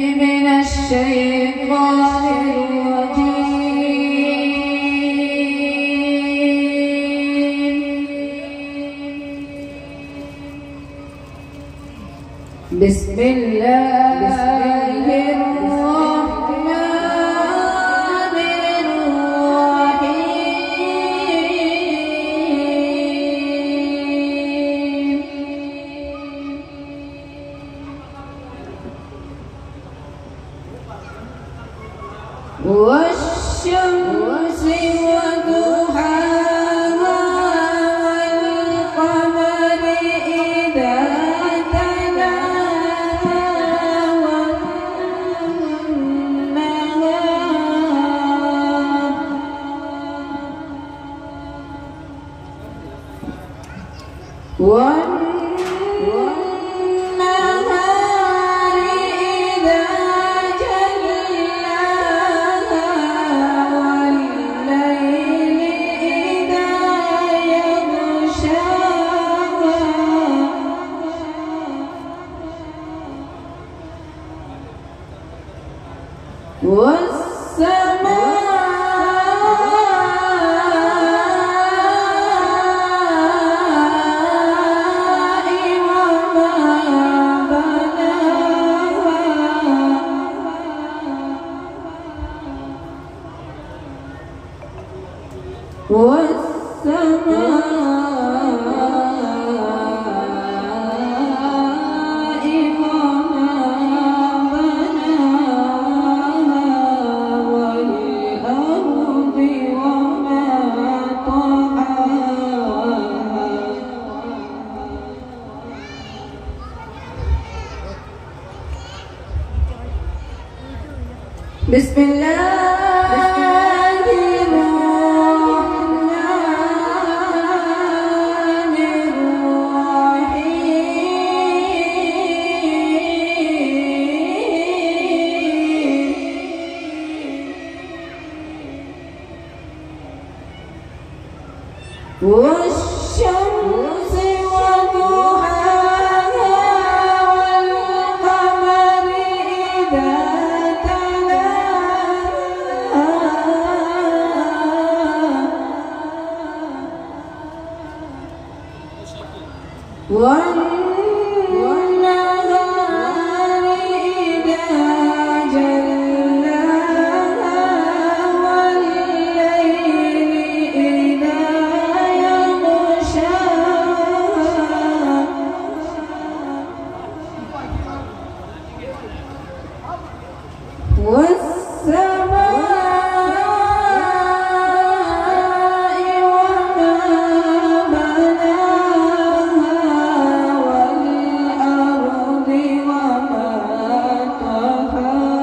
من الشيطان الرجيم. بسم الله الرحمن الرحيم. والشمس وضحاها والقمر إذا تلاها والنهار إذا جلاها والليل إذا يغشاها والسماء والسماء وما بناها والأرض وما طحاها بسم الله والشمس وضحاها والقمر إذا تلاها والنهار إذا جلاها والليل إذا والسماء وما بناها والأرض وما طحاها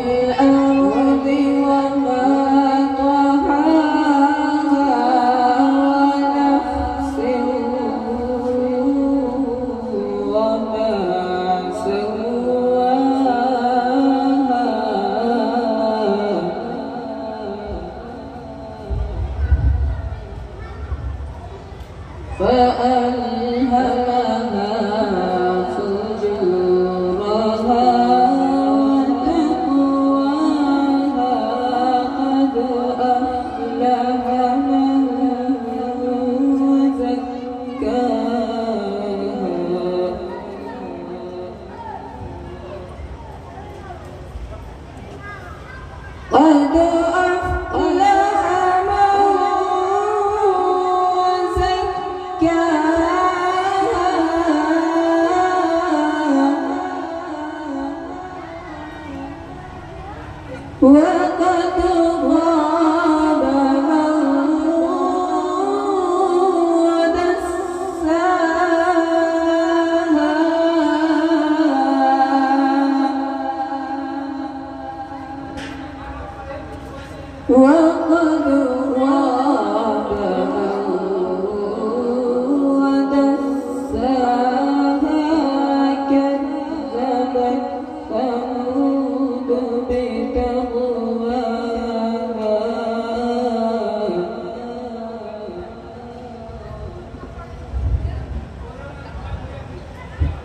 والأرض وما فألهمها فجورها وتقواها قد أفلح من زكاها قد أفلح من زكاها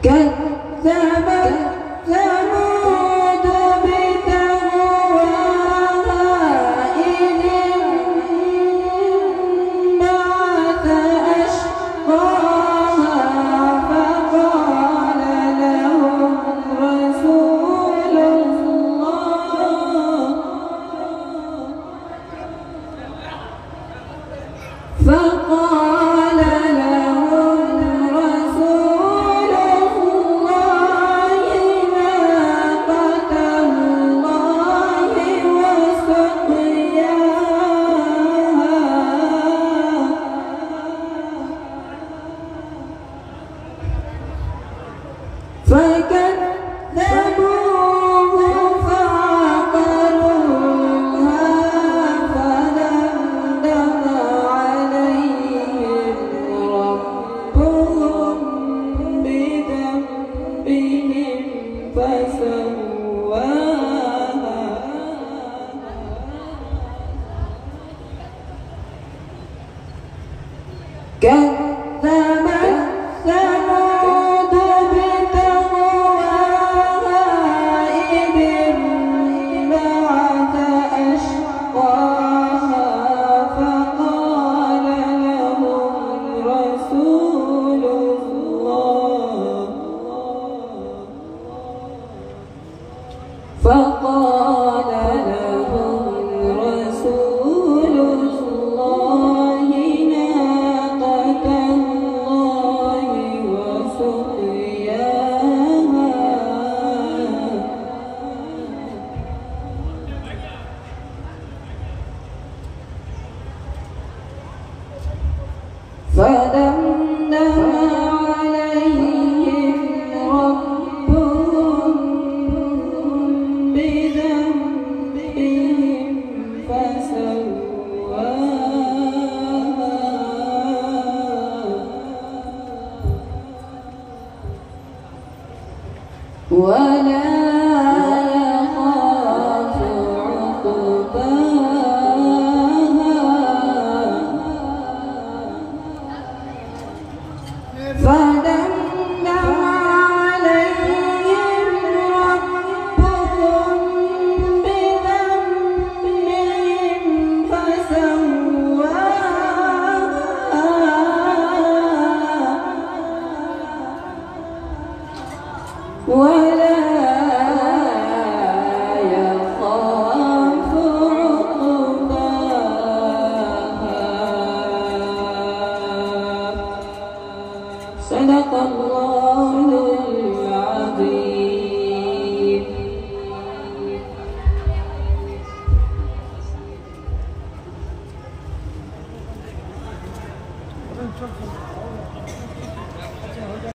كذبت ثمود بطغواها إذ انبعث أشقاها فقال لهم رسول الله ناقة الله وسقياها فكذبوه فعقروها فدمدم عليهم ربهم بذنبهم فسواها كذبت ثمود بطغواها إذ انبعث أشقاها فقال لهم رسول الله ناقة الله وسقياها فدمدم عليهم ربهم بذنبهم فسواها ولا يخاف عقباها فدمدم عليهم ربهم بذنبهم فسواها ولا يخاف عقباها. صدق الله العظيم.